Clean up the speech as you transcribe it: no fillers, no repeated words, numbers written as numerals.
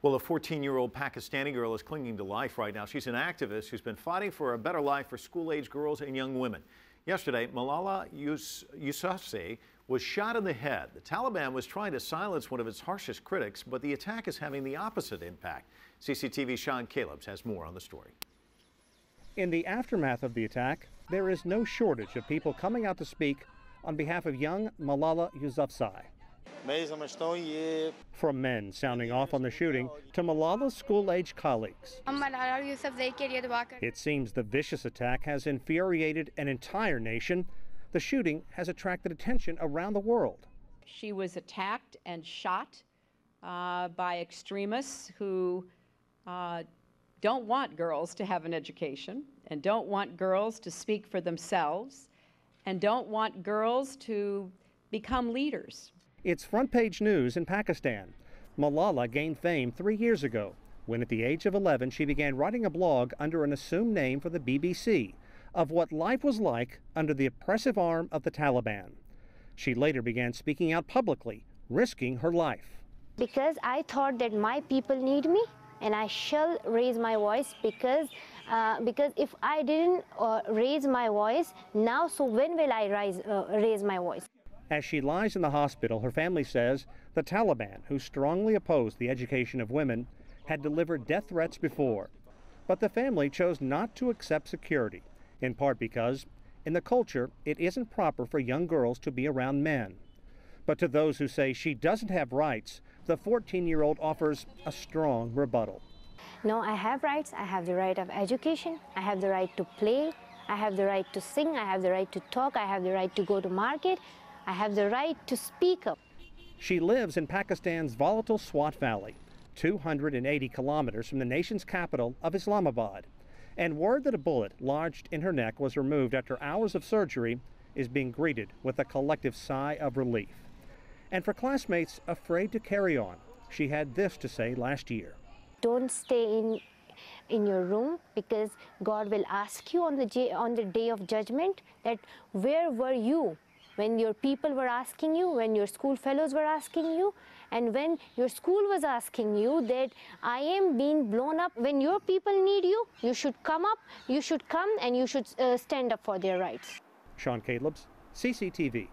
Well, a 14-year-old Pakistani girl is clinging to life right now. She's an activist who's been fighting for a better life for school-age girls and young women. Yesterday, Malala Yousafzai was shot in the head. The Taliban was trying to silence one of its harshest critics, but the attack is having the opposite impact. CCTV's Sean Callebs has more on the story. In the aftermath of the attack, there is no shortage of people coming out to speak on behalf of young Malala Yousafzai. From men sounding off on the shooting to Malala's school-age colleagues. It seems the vicious attack has infuriated an entire nation. The shooting has attracted attention around the world. She was attacked and shot by extremists who don't want girls to have an education and don't want girls to speak for themselves and don't want girls to become leaders. It's front-page news in Pakistan. Malala gained fame 3 years ago when at the age of 11 she began writing a blog under an assumed name for the BBC of what life was like under the oppressive arm of the Taliban. She later began speaking out publicly, risking her life. Because I thought that my people need me and I shall raise my voice because if I didn't raise my voice now, so when will I raise my voice? As she lies in the hospital, her family says the Taliban, who strongly opposed the education of women, had delivered death threats before. But the family chose not to accept security, in part because, in the culture, it isn't proper for young girls to be around men. But to those who say she doesn't have rights, the 14-year-old offers a strong rebuttal. No, I have rights. I have the right of education. I have the right to play. I have the right to sing. I have the right to talk. I have the right to go to market. I have the right to speak up. She lives in Pakistan's volatile Swat Valley, 280 kilometers from the nation's capital of Islamabad. And word that a bullet lodged in her neck was removed after hours of surgery is being greeted with a collective sigh of relief. And for classmates afraid to carry on, she had this to say last year. Don't stay in your room, because God will ask you on the day of judgment that where were you when your people were asking you, when your school fellows were asking you, and when your school was asking you that I am being blown up. When your people need you, you should come up, you should come, and you should stand up for their rights. Sean Callebs, CCTV.